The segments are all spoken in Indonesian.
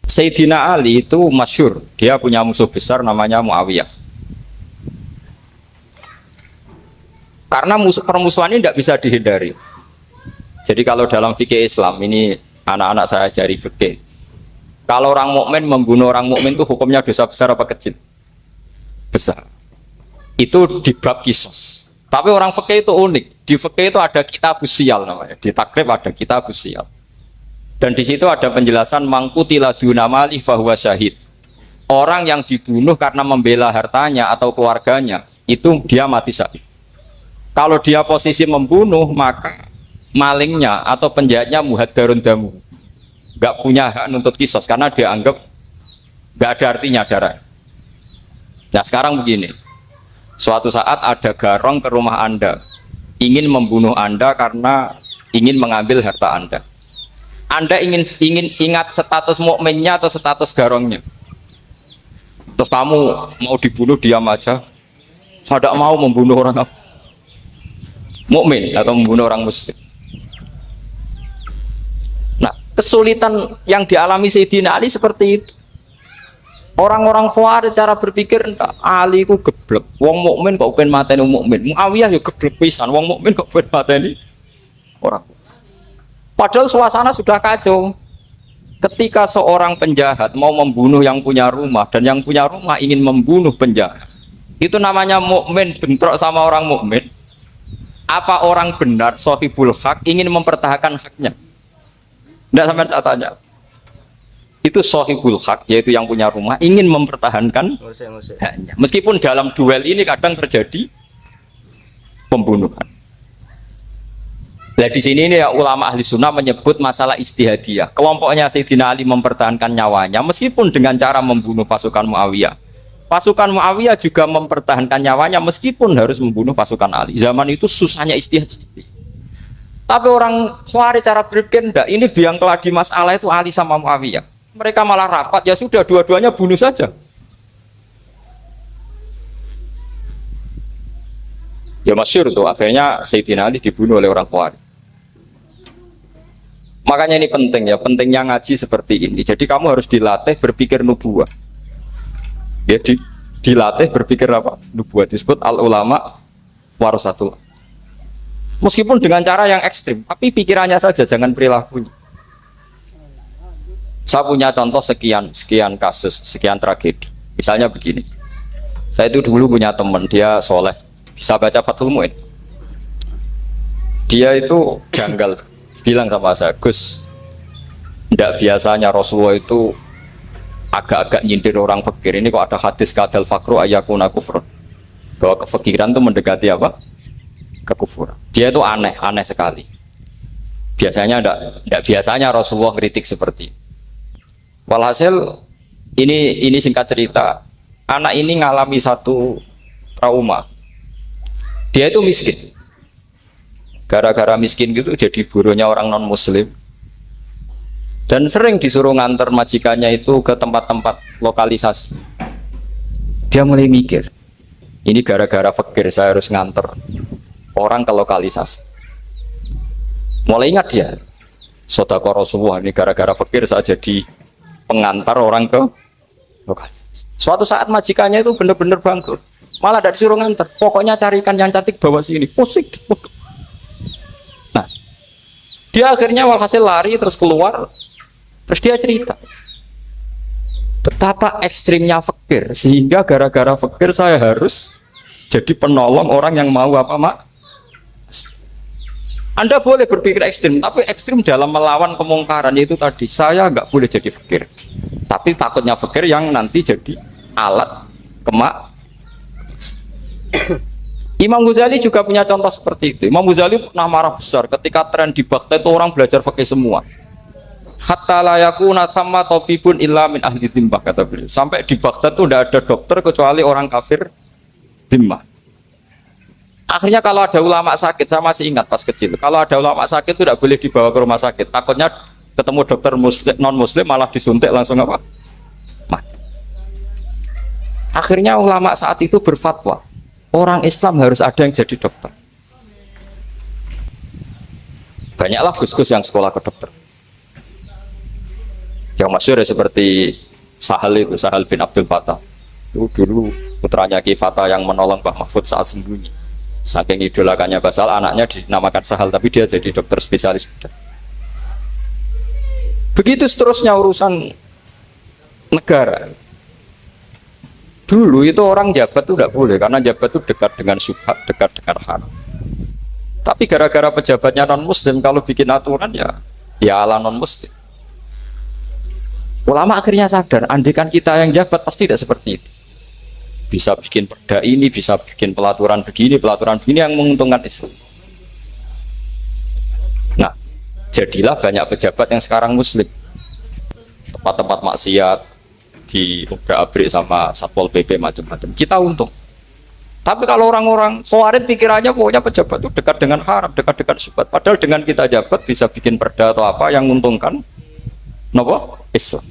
Sayyidina Ali itu masyhur, dia punya musuh besar namanya Muawiyah. Karena permusuhan ini tidak bisa dihindari. Jadi kalau dalam fikih Islam ini anak-anak saya ajari fikih. Kalau orang mukmin membunuh orang mukmin itu hukumnya dosa besar apa kecil? Besar. Itu di bab kisos. Tapi orang fikih itu unik. Di fikih itu ada kitab usial namanya. Di takrib ada kitab usial. Dan di situ ada penjelasan mangkutila dunamali fahuwa syahid. Orang yang dibunuh karena membela hartanya atau keluarganya itu dia mati syahid. Kalau dia posisi membunuh maka malingnya atau penjahatnya muhaddarun damu, nggak punya hak nuntut kisos karena dia anggap nggak ada artinya darah. Nah sekarang begini, suatu saat ada garong ke rumah Anda ingin membunuh Anda karena ingin mengambil harta Anda. Anda ingin ingat status mukminnya atau status garongnya. Terus kamu mau dibunuh diam aja. Saya tidak mau membunuh orang mukmin atau membunuh orang muslim. Nah, kesulitan yang dialami Sayyidina Ali seperti itu. Orang-orang Khawarij cara berpikir Ali ku geblek. Wong mukmin kok pengen mateni wong mukmin. Muawiyah yo geblek pisan. Wong mukmin kok pengen mateni orang. Padahal suasana sudah kacau. Ketika seorang penjahat mau membunuh yang punya rumah dan yang punya rumah ingin membunuh penjahat. Itu namanya mukmin bentrok sama orang mukmin. Apa orang benar sahibul hak ingin mempertahankan haknya? Tidak sampai saya tanya. Itu sahibul hak, yaitu yang punya rumah ingin mempertahankan haknya. Meskipun dalam duel ini kadang terjadi pembunuhan. Nah di sini ini ya, ulama ahli sunnah menyebut masalah ijtihadiyah. Kelompoknya Sayyidina Ali mempertahankan nyawanya meskipun dengan cara membunuh pasukan Muawiyah. Pasukan Muawiyah juga mempertahankan nyawanya meskipun harus membunuh pasukan Ali. Zaman itu susahnya ijtihad. Tapi orang Khawarij cara berpikir enggak, ini biang keladi masalah itu Ali sama Muawiyah. Mereka malah rapat, ya sudah dua-duanya bunuh saja. Ya masyhur tuh, akhirnya Sayyidina Ali dibunuh oleh orang Khawarij. Makanya ini penting ya, pentingnya ngaji seperti ini. Jadi kamu harus dilatih berpikir nubuwah. Ya, dilatih berpikir apa? Nubuwah disebut al ulama warasatul. Meskipun dengan cara yang ekstrim, tapi pikirannya saja, jangan perilakunya. Saya punya contoh sekian kasus, sekian tragedi. Misalnya begini, saya itu dulu punya teman, dia soleh, bisa baca Fathul Mu'in. Dia itu janggal, bilang sama saya, Gus, tidak biasanya Rasulullah itu agak-agak nyindir orang fakir. Ini kok ada hadis kadal fakru ayakuna kufrun, bahwa kefakiran itu mendekati apa? Kekufuran. Dia itu aneh sekali. Biasanya tidak biasanya Rasulullah kritik seperti itu. Walhasil ini singkat cerita, anak ini ngalami satu trauma. Dia itu miskin. Gara-gara miskin gitu jadi buruhnya orang non muslim. Dan sering disuruh nganter majikannya itu ke tempat-tempat lokalisasi. Dia mulai mikir, ini gara-gara fakir saya harus nganter orang ke lokalisasi. Mulai ingat dia, sedekah Rasulullah ini gara-gara fakir saya jadi pengantar orang ke lokalisasi. Suatu saat majikannya itu benar-benar bangkrut, malah tidak disuruh nganter. Pokoknya carikan yang cantik bawa sini, pusing. Nah, dia akhirnya walhasil lari terus keluar. Terus dia cerita betapa ekstrimnya fakir, sehingga gara-gara fakir saya harus jadi penolong orang yang mau apa mak. Anda boleh berpikir ekstrim, tapi ekstrim dalam melawan kemungkaran itu tadi. Saya nggak boleh jadi fakir, tapi takutnya fakir yang nanti jadi alat kemak. Imam Ghazali juga punya contoh seperti itu. Imam Ghazali pernah marah besar ketika tren di Baghdad itu orang belajar fakih semua. Hatta la yakuna thamma tabibun illa min ahli dhimmah, kata beliau. Sampai di Baghdad itu tidak ada dokter kecuali orang kafir dhimmah. Akhirnya kalau ada ulama sakit, saya masih ingat pas kecil, kalau ada ulama sakit itu tidak boleh dibawa ke rumah sakit. Takutnya ketemu dokter muslim, non muslim malah disuntik langsung apa? Mati. Akhirnya ulama saat itu berfatwa, orang Islam harus ada yang jadi dokter. Banyaklah gus-gus yang sekolah ke dokter. Yang masyhur ya seperti Sahal bin Abdul Fattah. Itu dulu putranya Ki Fatah yang menolong Mbah Mahfud saat sembunyi. Saking idolakannya Basal, anaknya dinamakan Sahal, tapi dia jadi dokter spesialis bedah. Begitu seterusnya urusan negara. Dulu itu orang jabat itu tidak boleh, karena jabat itu dekat dengan syubhat, dekat dengan haram. Tapi gara-gara pejabatnya non muslim, kalau bikin aturan ya ala non muslim. Ulama akhirnya sadar, andikan kita yang jabat pasti tidak seperti itu. Bisa bikin perda ini, bisa bikin pelaturan begini yang menguntungkan Islam. Nah, jadilah banyak pejabat yang sekarang muslim. Tempat-tempat maksiat di obrak-abrik sama Satpol PP macam-macam. Kita untung. Tapi kalau orang-orang Khawarij pikirannya pokoknya pejabat itu dekat dengan haram, dekat dengan syubhat. Padahal dengan kita jabat bisa bikin perda atau apa yang menguntungkan Islam.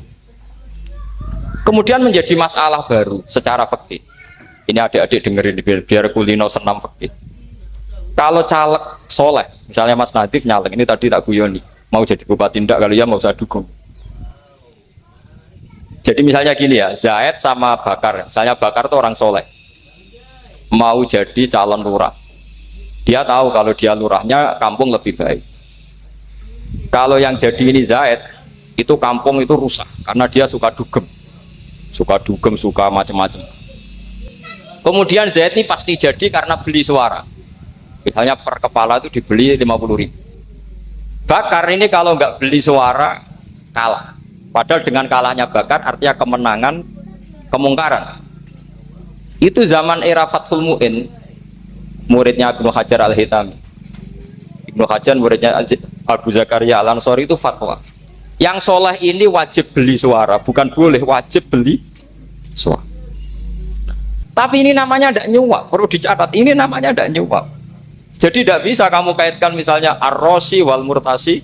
Kemudian menjadi masalah baru secara fikih. Ini adik-adik dengerin biar kulino senam fikih. Kalau caleg soleh, misalnya Mas Nadif nyalek, ini tadi tak guyoni, mau jadi bupati ndak, kalau ya mau saya dukung. Jadi misalnya gini ya, Zaid sama Bakar, misalnya Bakar itu orang soleh, mau jadi calon lurah. Dia tahu kalau dia lurahnya kampung lebih baik. Kalau yang jadi ini Zaid, itu kampung itu rusak, karena dia suka dugem, suka macam-macam. Kemudian Zaid ini pasti jadi karena beli suara. Misalnya per kepala itu dibeli 50.000. Bakar ini kalau nggak beli suara kalah. Padahal dengan kalahnya Bakar artinya kemenangan, kemungkaran. Itu zaman era Fathul Mu'in, muridnya Ibnu Hajar Al-Hitami. Ibnu Hajar muridnya Abu Zakaria Al-Ansori itu fatwa. Yang soleh ini wajib beli suara, bukan boleh, wajib beli suara. Tapi ini namanya tidak nyuap, perlu dicatat, ini namanya tidak nyuap. Jadi tidak bisa kamu kaitkan misalnya ar-rosi wal murtasi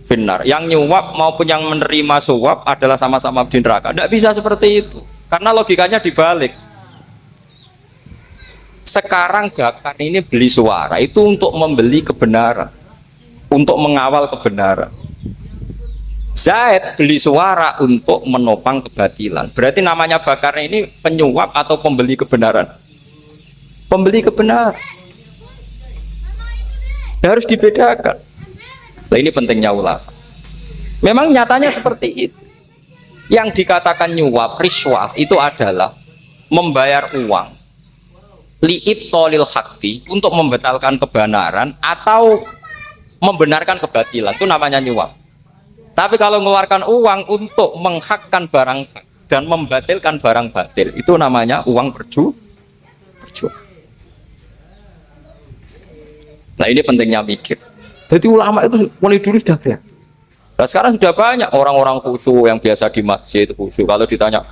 benar. Yang nyuap maupun yang menerima suap adalah sama-sama di neraka. Tidak bisa seperti itu, karena logikanya dibalik. Sekarang Bakar ini beli suara itu untuk membeli kebenaran, untuk mengawal kebenaran. Zaid beli suara untuk menopang kebatilan. Berarti namanya Bakar ini penyuap atau pembeli kebenaran? Pembeli kebenaran. Harus dibedakan. Nah, ini pentingnya ulama. Memang nyatanya seperti itu. Yang dikatakan nyuap, riswah itu adalah membayar uang li'ib tolil hakti untuk membatalkan kebenaran atau membenarkan kebatilan, itu namanya nyuap. Tapi kalau mengeluarkan uang untuk menghakkan barang hak dan membatalkan barang batil, itu namanya uang perjuangan. Nah, ini pentingnya mikir. Jadi ulama itu mulai dulu sudah berat. Nah, sekarang sudah banyak orang-orang khusyuk yang biasa di masjid khusyuk. Kalau ditanya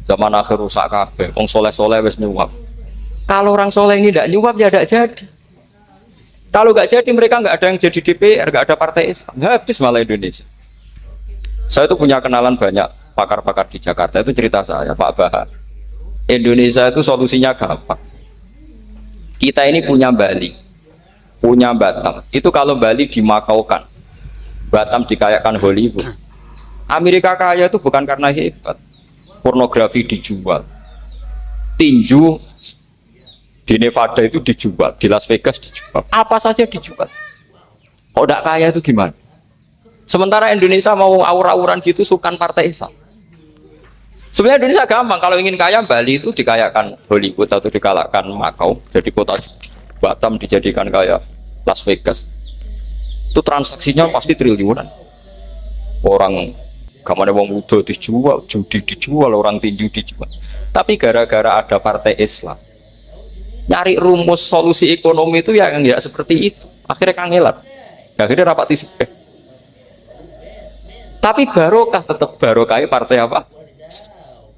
zaman akhir rusak kabeh, wong soleh-soleh wis nyuap. Kalau orang soleh ini tidak nyuap ya tidak jadi. Kalau nggak jadi mereka nggak ada yang jadi DPR, nggak ada partai Islam, habis malah Indonesia. Saya itu punya kenalan banyak pakar-pakar di Jakarta, itu cerita saya Pak Bahar. Indonesia itu solusinya gampang. Kita ini punya Bali, punya Batam. Itu kalau Bali dimakaukan, Batam dikayakan Hollywood. Amerika kaya itu bukan karena hebat, pornografi dijual, tinju di Nevada itu dijual, di Las Vegas dijual, apa saja dijual. Kok tidak kaya itu gimana? Sementara Indonesia mau aur-auran gitu sukan partai Islam. Sebenarnya Indonesia gampang, kalau ingin kaya Bali itu dikayakan Hollywood atau dikalahkan Makau, jadi kota judi. Batam dijadikan kayak Las Vegas. Itu transaksinya pasti triliunan. Orang gamane wong muda dijual, judi dijual, orang tinju dijual. Tapi gara-gara ada partai Islam, nyari rumus solusi ekonomi itu yang tidak seperti itu. Akhirnya kangelan. Akhirnya rapat isu. Tapi barokah, tetap barokah partai apa?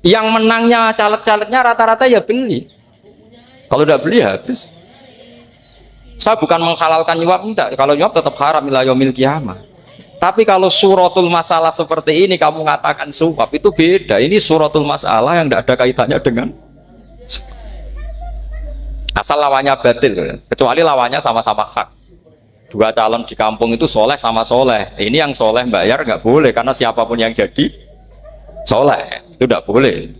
Yang menangnya caleg-calegnya rata-rata ya beli. Kalau tidak beli habis. Saya bukan menghalalkan nyuap, enggak. Kalau nyuap tetap haram ila yaumil qiyamah. Tapi kalau suratul masalah seperti ini kamu mengatakan suap, itu beda. Ini suratul masalah yang tidak ada kaitannya dengan asal lawannya batil, kecuali lawannya sama-sama hak. Dua calon di kampung itu soleh sama soleh. Ini yang soleh bayar nggak boleh karena siapapun yang jadi soleh, itu tidak boleh.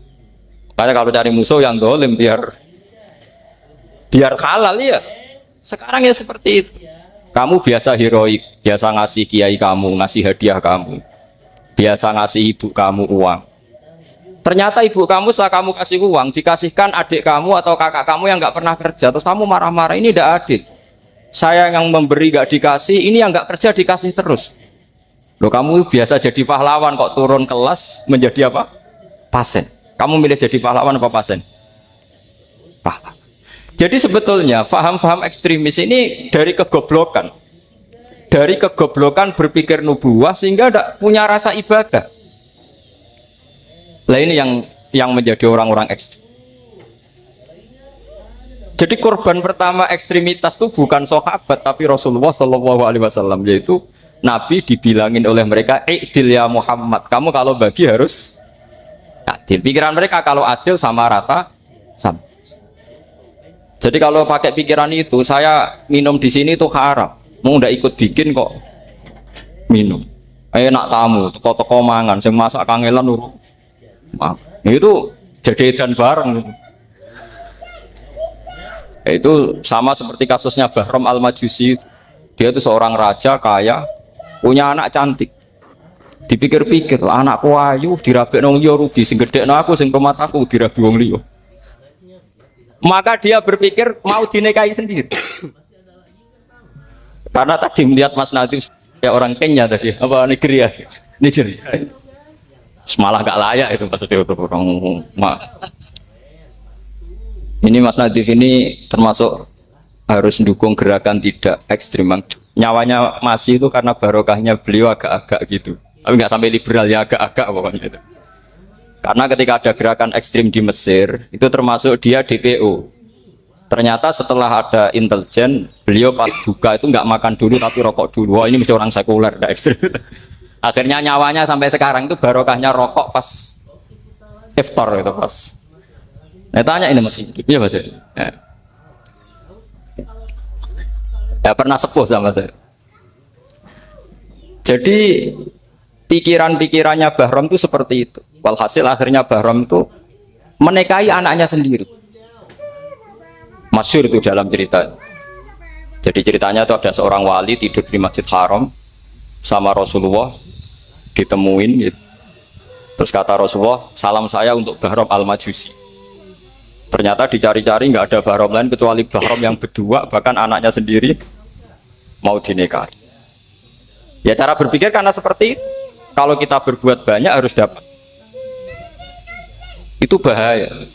Karena kalau cari musuh yang dolim biar halal ya. Sekarang ya seperti itu. Kamu biasa heroik, biasa ngasih kiai kamu, ngasih hadiah kamu, biasa ngasih ibu kamu uang. Ternyata ibu kamu setelah kamu kasih uang dikasihkan adik kamu atau kakak kamu yang nggak pernah kerja, terus kamu marah-marah, ini tidak adil. Saya yang memberi nggak dikasih, ini yang nggak kerja dikasih terus. Loh, kamu biasa jadi pahlawan kok turun kelas menjadi apa? Pasien. Kamu milih jadi pahlawan apa pasien? Pahlawan. Jadi sebetulnya faham-faham ekstremis ini dari kegoblokan. Dari kegoblokan berpikir nubuwah sehingga tidak punya rasa ibadah. Lah ini yang menjadi orang-orang ekstrim. Jadi korban pertama ekstremitas itu bukan sahabat tapi Rasulullah Shallallahu Alaihi Wasallam, yaitu Nabi dibilangin oleh mereka, "I'dil ya Muhammad, kamu kalau bagi harus adil." Pikiran mereka kalau adil sama rata sama. Jadi kalau pakai pikiran itu, saya minum di sini itu haram. Mau ndak ikut bikin kok minum. Enak tamu, toko-toko mangan, sing masak kangelan nuru. Itu jadi edan bareng. Itu sama seperti kasusnya Bahram Al-Majusi. Dia itu seorang raja kaya, punya anak cantik. Dipikir-pikir, anakku ayu dirabi nang liya rugi, sing gedhekno aku sing rumah aku dirabi wong liya. Maka dia berpikir mau dinikahi sendiri. Karena tadi melihat Mas Nadif ya orang Kenya tadi, apa Nigeria. Malah gak layak itu maksudnya untuk orang. Ini Mas Nadif ini termasuk harus mendukung gerakan tidak ekstrim. Nyawanya masih itu karena barokahnya beliau agak-agak gitu. Tapi nggak sampai liberal ya, agak-agak pokoknya itu. Karena ketika ada gerakan ekstrim di Mesir, itu termasuk dia DPO. Ternyata setelah ada intelijen, beliau pas buka itu nggak makan dulu tapi rokok dulu. Wah, ini mesti orang sekuler, tidak ekstrim. Akhirnya nyawanya sampai sekarang itu barokahnya rokok pas iftar itu pas. Nah, tanya ini masih hidup, ya Mas? Ya pernah sepuh sama saya. Jadi pikiran-pikirannya Bahram itu seperti itu. Walhasil akhirnya Bahram itu menikahi anaknya sendiri. Masyhur itu dalam cerita. Jadi ceritanya itu ada seorang wali tidur di Masjid Haram sama Rasulullah, ditemuin gitu. Terus kata Rasulullah, salam saya untuk Bahram Al-Majusi. Ternyata dicari-cari nggak ada Bahram lain kecuali Bahram yang berdua, bahkan anaknya sendiri mau dinikahi. Ya cara berpikir karena seperti itu. Kalau kita berbuat banyak harus dapat. Itu bahaya.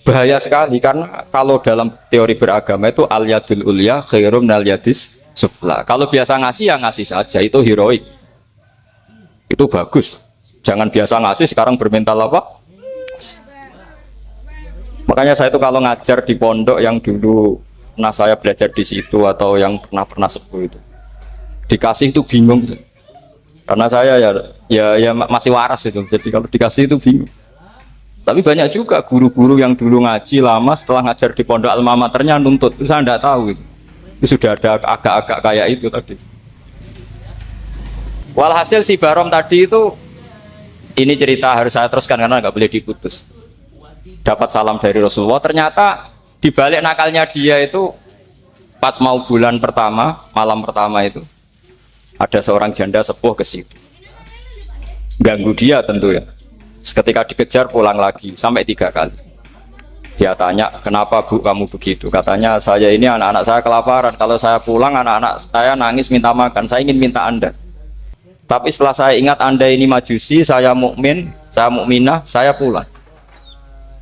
Bahaya sekali karena kalau dalam teori beragama itu al-yadul ulya khairum minal yadis sufla. Kalau biasa ngasih ya ngasih saja, itu heroik. Itu bagus. Jangan biasa ngasih sekarang bermental apa? Makanya saya itu kalau ngajar di pondok yang dulu pernah saya belajar di situ atau yang pernah sepuh itu, dikasih itu bingung. Karena saya ya masih waras itu. Jadi kalau dikasih itu bingung. Tapi banyak juga guru-guru yang dulu ngaji lama setelah ngajar di pondok alma maternya nuntut. Itu saya tidak tahu itu. Itu sudah ada agak-agak kayak itu tadi. Walhasil si Bahram tadi itu, ini cerita harus saya teruskan karena nggak boleh diputus. Dapat salam dari Rasulullah. Ternyata di balik nakalnya dia itu pas mau bulan pertama, malam pertama itu ada seorang janda sepuh ke situ. Ganggu dia tentu ya. Ketika dikejar pulang lagi sampai 3 kali. Dia tanya, kenapa Bu kamu begitu? Katanya, saya ini anak-anak saya kelaparan. Kalau saya pulang anak-anak saya nangis minta makan. Saya ingin minta Anda. Tapi setelah saya ingat Anda ini majusi, saya mukmin, saya mukminah, saya pulang.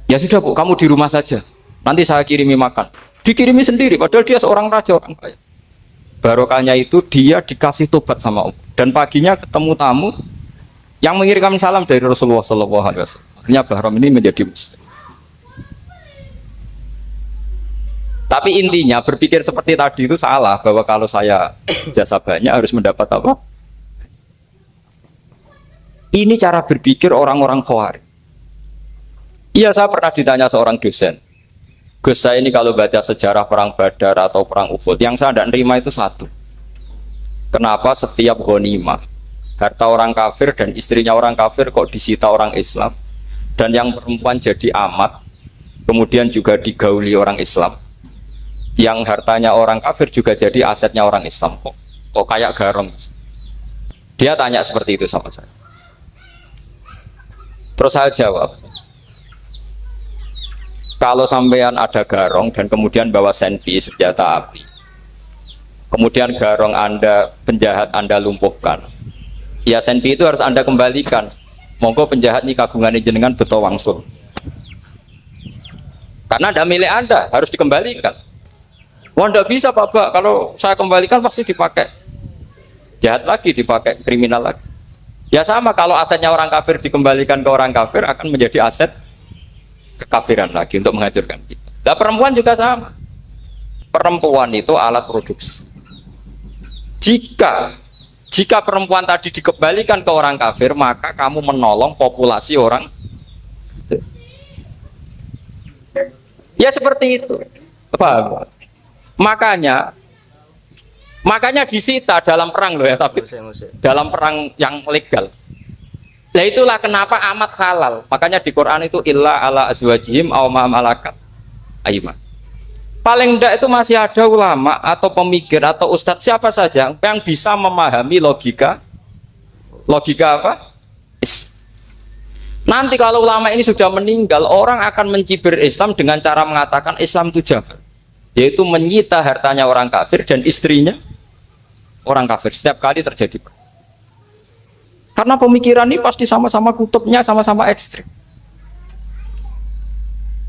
Ya sudah Bu, kamu di rumah saja. Nanti saya kirimi makan. Dikirimi sendiri, padahal dia seorang raja orang kaya. Barokahnya itu dia dikasih tobat sama Allah. Dan paginya ketemu tamu yang mengirimkan salam dari Rasulullah SAW. Akhirnya Bahram ini menjadi muslim. Tapi intinya berpikir seperti tadi itu salah, bahwa kalau saya jasa banyak harus mendapat apa? Ini cara berpikir orang-orang Khawarij. Iya, saya pernah ditanya seorang dosen. Gus, saya ini kalau baca sejarah perang Badar atau perang Uhud, yang saya tidak nerima itu satu. Kenapa setiap ghanimah harta orang kafir dan istrinya orang kafir kok disita orang Islam, dan yang perempuan jadi amat, kemudian juga digauli orang Islam, yang hartanya orang kafir juga jadi asetnya orang Islam, kok kayak garong. Dia tanya seperti itu sama saya. Terus saya jawab, kalau sampean ada garong dan kemudian bawa senpi senjata api, kemudian garong Anda, penjahat Anda lumpuhkan, ya senpi itu harus Anda kembalikan. Monggo penjahat ini kagungan jenengan beto wangsul, karena ada milik Anda, harus dikembalikan. Wah, tidak bisa Pak, kalau saya kembalikan pasti dipakai jahat lagi, dipakai kriminal lagi. Ya sama, kalau asetnya orang kafir dikembalikan ke orang kafir akan menjadi aset kekafiran lagi untuk menghancurkan kita. Nah, perempuan juga sama. Perempuan itu alat produksi. Jika perempuan tadi dikembalikan ke orang kafir, maka kamu menolong populasi orang. Ya seperti itu. Paham? Makanya disita dalam perang loh ya, tapi dalam perang yang legal. Nah itulah kenapa amat halal. Makanya di Quran itu illa ala azwajihim aw ma malakat ayyuman. Paling enggak itu masih ada ulama atau pemikir atau ustadz siapa saja yang bisa memahami logika apa? Nanti kalau ulama ini sudah meninggal, orang akan mencibir Islam dengan cara mengatakan Islam itu jahat, yaitu menyita hartanya orang kafir dan istrinya orang kafir setiap kali terjadi. Karena pemikiran ini pasti sama-sama kutubnya sama-sama ekstrim.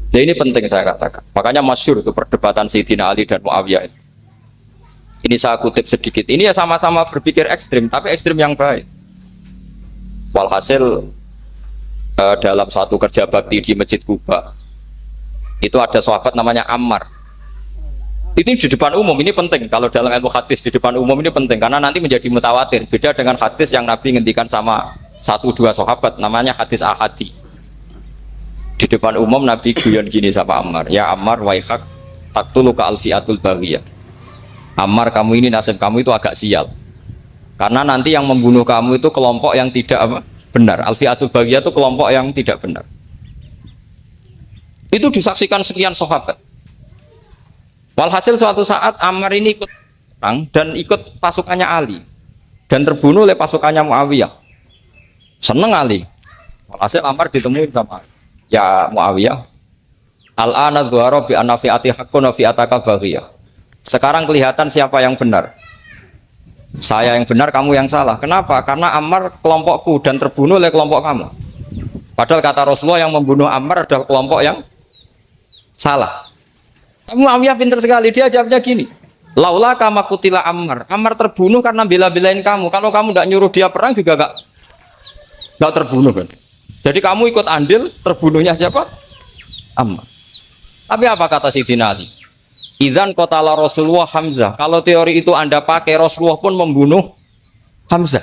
Ya ini penting saya katakan. Makanya masyhur itu perdebatan Sayyidina Ali dan Muawiyah. Ini saya kutip sedikit. Ini ya sama-sama berpikir ekstrim, tapi ekstrim yang baik. Walhasil dalam satu kerja bakti di Masjid Kuba, itu ada sahabat namanya Ammar. Ini di depan umum, ini penting. Kalau dalam ilmu hadis di depan umum ini penting karena nanti menjadi mutawatir. Beda dengan hadis yang Nabi ngendikan sama 1-2 sahabat, namanya hadis ahadi. Di depan umum Nabi guyon gini sama Ammar, ya Ammar waihak taktuluka alfiatul baghiyah. Ammar, kamu ini nasib kamu itu agak sial. Karena nanti yang membunuh kamu itu kelompok yang tidak benar. Alfiatul baghiyah itu kelompok yang tidak benar. Itu disaksikan sekian sahabat. Walhasil suatu saat Ammar ini ikut perang dan ikut pasukannya Ali dan terbunuh oleh pasukannya Muawiyah. Seneng Ali. Walhasil Ammar ditemuin sama ya Muawiyah. Al-ana dhuhara bi anna fi'ati haqqun wa fi'ataka baghiyah. Sekarang kelihatan siapa yang benar. Saya yang benar, kamu yang salah. Kenapa? Karena Ammar kelompokku dan terbunuh oleh kelompok kamu. Padahal kata Rasulullah yang membunuh Ammar adalah kelompok yang salah. Muawiyah pintar sekali, dia jawabnya gini, laula kama kutila Ammar. Ammar terbunuh karena bela-belain kamu. Kalau kamu tidak nyuruh dia perang juga gak terbunuh kan. Jadi kamu ikut andil terbunuhnya siapa? Ammar. Tapi apa kata Sayyidina Ali? Idzan qatala Rasulullah Hamzah. Kalau teori itu Anda pakai, Rasulullah pun membunuh Hamzah.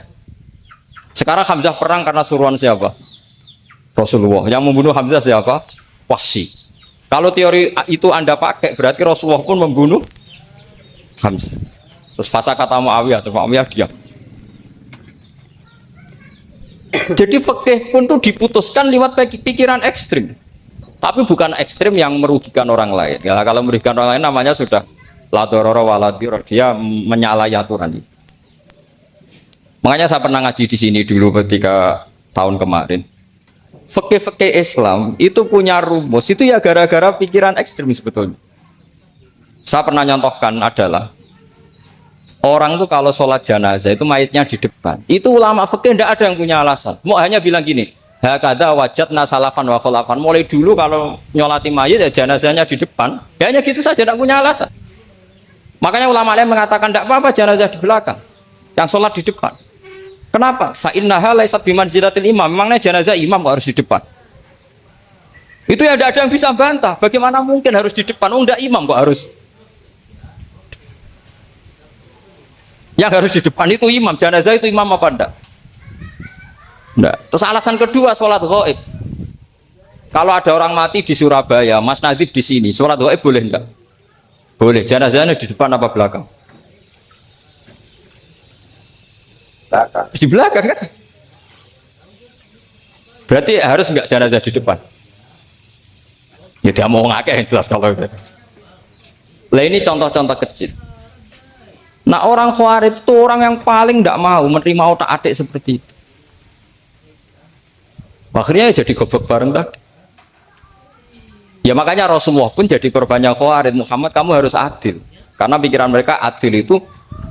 Sekarang Hamzah perang karena suruhan siapa? Rasulullah. Yang membunuh Hamzah siapa? Wahsy. Kalau teori itu Anda pakai, berarti Rasulullah pun membunuh Hamzah. Terus fasa kata Muawiyah, terus Muawiyah diam. Jadi fikih pun tuh diputuskan lewat pikiran ekstrim. Tapi bukan ekstrim yang merugikan orang lain. Ya, kalau merugikan orang lain namanya sudah la dororo wa la dirar, dia menyalahi aturan. Makanya saya pernah ngaji di sini dulu ketika tahun kemarin. Fikih-fikih Islam itu punya rumus, itu ya gara-gara pikiran ekstrim sebetulnya. Saya pernah nyontohkan adalah orang tuh kalau sholat jenazah itu mayitnya di depan. Itu ulama fikih tidak ada yang punya alasan. Mau hanya bilang gini, hakadha wajadna salafan wa khulafan. Mulai dulu kalau nyolati mayit ya jenazahnya di depan. Ya hanya gitu saja, tidak punya alasan. Makanya ulama lain mengatakan tidak apa-apa jenazah di belakang, yang sholat di depan. Kenapa? Fa innaha laysat bimanzilatil imam. Memangnya jenazah imam kok harus di depan? Itu ya tidak ada yang bisa bantah. Bagaimana mungkin harus di depan? Oh, enggak, imam kok harus. Yang harus di depan itu imam. Jenazah itu imam apa enggak? Enggak. Terus alasan kedua, sholat ghaib. Kalau ada orang mati di Surabaya, Mas Nadib di sini, sholat ghaib boleh enggak? Boleh. Jenazahnya di depan apa belakang? Di belakang kan? Berarti harus nggak jenazah di depan? Ya dia mau ngake yang jelas kalau itu. Lah ini contoh-contoh kecil. Nah orang Khawarij itu orang yang paling tidak mau menerima otak adik seperti itu. Akhirnya jadi goblok bareng tadi. Ya makanya Rasulullah pun jadi korbannya Khawarij. Muhammad kamu harus adil. Karena pikiran mereka adil itu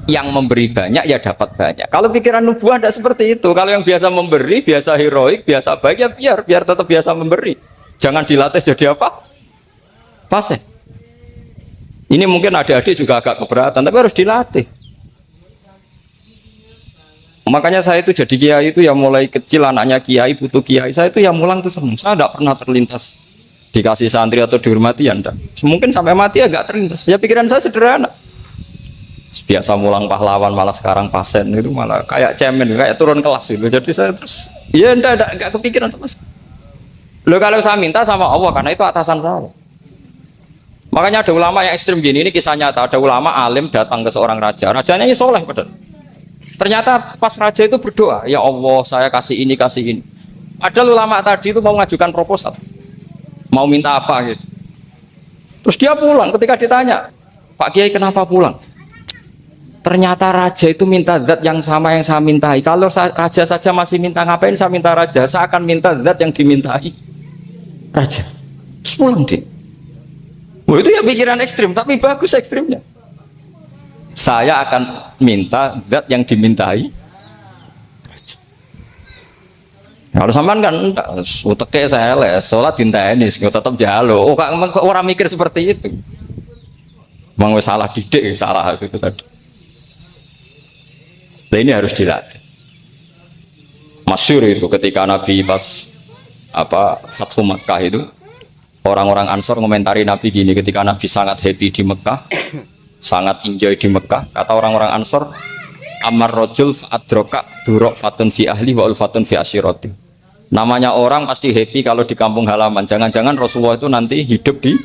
yang memberi banyak ya dapat banyak. Kalau pikiran nubuah tidak seperti itu. Kalau yang biasa memberi, biasa heroik, biasa baik ya biar tetap biasa memberi. Jangan dilatih jadi apa? Fasih. Ini mungkin adik-adik juga agak keberatan, tapi harus dilatih. Makanya saya itu jadi kiai itu ya mulai kecil anaknya kiai butuh kiai. Saya itu ya mulang tuh senang. Saya tidak pernah terlintas dikasih santri atau dihormati ya enggak. Mungkin sampai mati agak terlintas. Ya pikiran saya sederhana. Biasa mulang pahlawan malah sekarang pasien itu malah kayak cemen, kayak turun kelas gitu. Jadi saya terus ya enggak kepikiran sama sekali. Loh kalau saya minta sama Allah karena itu atasan saya. Makanya ada ulama yang ekstrim gini, ini kisah nyata. Ada ulama alim datang ke seorang raja. Rajanya ini soleh padahal. Ternyata pas raja itu berdoa, ya Allah saya kasih ini, kasih ini. Padahal ulama tadi itu mau mengajukan proposal. Mau minta apa gitu. Terus dia pulang ketika ditanya, Pak Kiai kenapa pulang? Ternyata raja itu minta zat yang sama yang saya mintai. Kalau raja saja masih minta, ngapain saya minta raja? Saya akan minta zat yang dimintai raja. Terus pulang dia. Wah, itu ya pikiran ekstrim, tapi bagus ekstrimnya. Saya akan minta zat yang dimintai. Kalau sampean kan uteke saya les, sholat dinteni, tetap jalo. Oh, orang mikir seperti itu. Mang salah didik, salah itu tadi. Nah, ini harus dilatih. Masyhur itu ketika Nabi pas Fathu Makkah itu. Orang-orang Ansor ngomentari Nabi gini ketika Nabi sangat happy di Mekah, sangat enjoy di Mekah. Kata orang-orang Ansor, Amar rojul adroka durok fatun fi ahli wa ulfatun fi asyiroti. Namanya orang pasti happy kalau di kampung halaman. Jangan-jangan Rasulullah itu nanti hidup di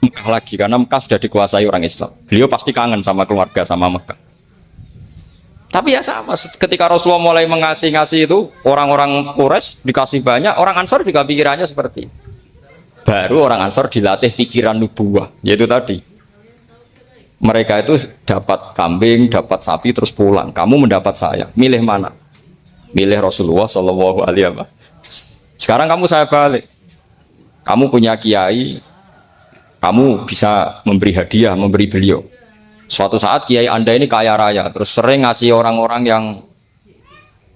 Mekah lagi karena Mekah sudah dikuasai orang Islam. Beliau pasti kangen sama keluarga sama Mekah. Tapi ya sama, ketika Rasulullah mulai ngasih itu orang-orang Quraisy dikasih banyak, orang Ansor juga pikirannya seperti itu. Baru orang Ansor dilatih pikiran nubuwah, yaitu tadi mereka itu dapat kambing, dapat sapi terus pulang. Kamu mendapat saya, milih mana? Milih Rasulullah Shallallahu Alaihi Wasallam. Sekarang kamu saya balik. Kamu punya kiai, kamu bisa memberi hadiah, memberi beliau. Suatu saat kiai Anda ini kaya raya, terus sering ngasih orang-orang yang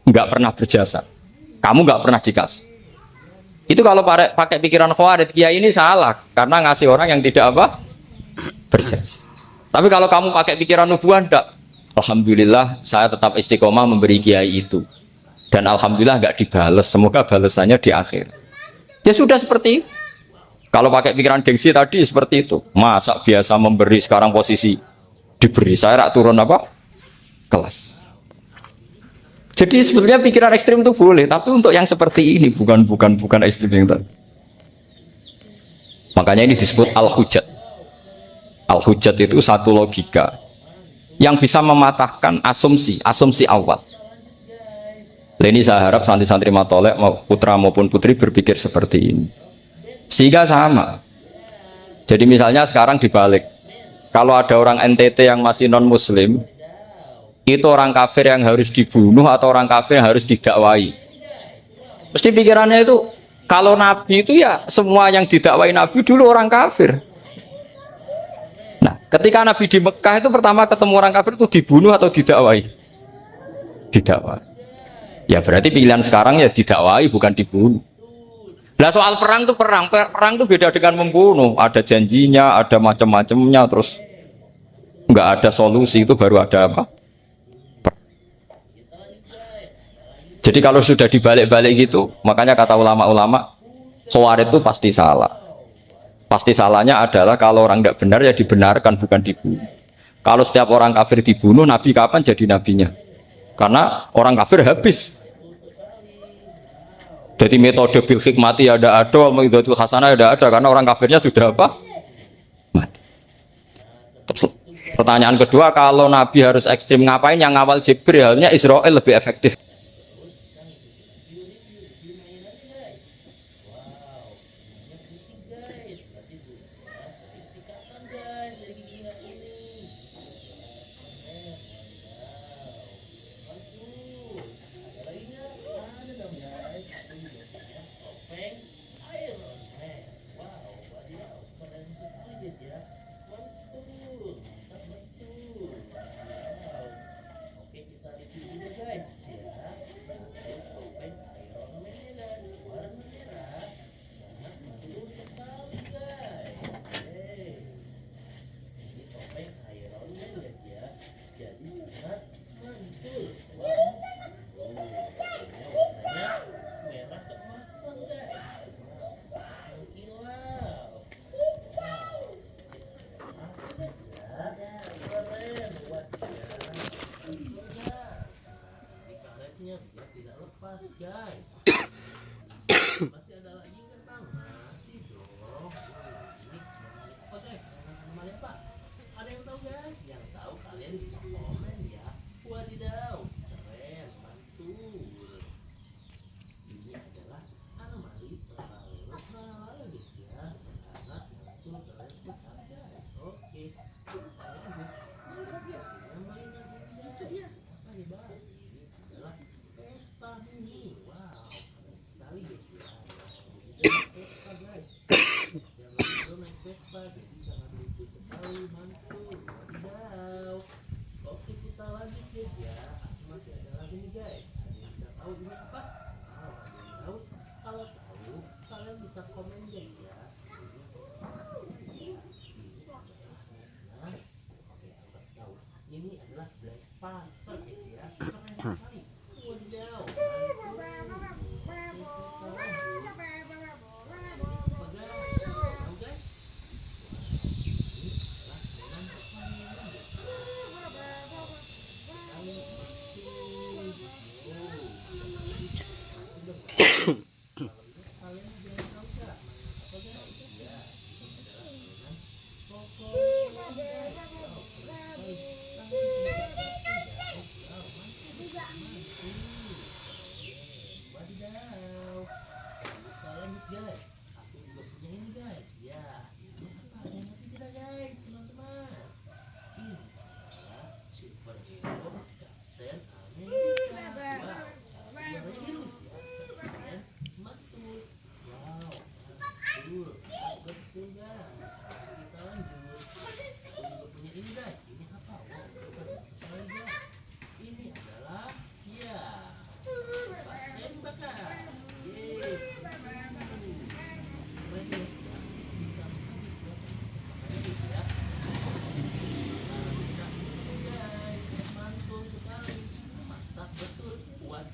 nggak pernah berjasa. Kamu nggak pernah dikasih. Itu kalau pakai pikiran Khawarij, kiai ini salah karena ngasih orang yang tidak berjasa. Tapi kalau kamu pakai pikiran nubuah, enggak. Alhamdulillah saya tetap istiqomah memberi kiai itu. Dan alhamdulillah enggak dibales. Semoga balasannya di akhir. Ya sudah seperti itu. Kalau pakai pikiran gengsi tadi seperti itu. Masa biasa memberi sekarang posisi diberi. Saya rak turun kelas. Jadi sebetulnya pikiran ekstrim itu boleh, tapi untuk yang seperti ini bukan ekstrim yang tadi. Makanya ini disebut al-hujjat. Al-hujjat itu satu logika yang bisa mematahkan asumsi awal. Ini saya harap santri-santri matolek putra maupun putri berpikir seperti ini. Sehingga sama. Jadi misalnya sekarang dibalik. Kalau ada orang NTT yang masih non-muslim, itu orang kafir yang harus dibunuh atau orang kafir yang harus didakwai. Mesti pikirannya itu kalau Nabi itu ya semua yang didakwai Nabi dulu orang kafir. Nah, ketika Nabi di Mekah itu pertama ketemu orang kafir itu dibunuh atau didakwai? Didakwai. Ya berarti pilihan sekarang ya didakwai bukan dibunuh. Nah soal perang itu perang itu beda dengan membunuh. Ada janjinya, ada macam-macamnya, terus nggak ada solusi itu baru ada apa? Jadi kalau sudah dibalik-balik gitu, makanya kata ulama-ulama, Khawarij itu pasti salah. Pasti salahnya adalah kalau orang tidak benar ya dibenarkan, bukan dibunuh. Kalau setiap orang kafir dibunuh, Nabi kapan jadi nabinya? Karena orang kafir habis. Jadi metode bil hikmati ada, metode hasanah ada, karena orang kafirnya sudah apa? Mati. Pertanyaan kedua, kalau Nabi harus ekstrim ngapain? Yang ngawal Jibril, halnya Israel lebih efektif.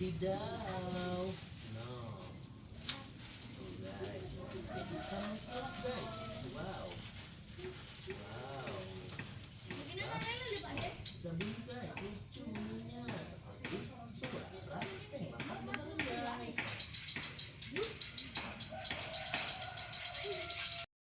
Wadidaw.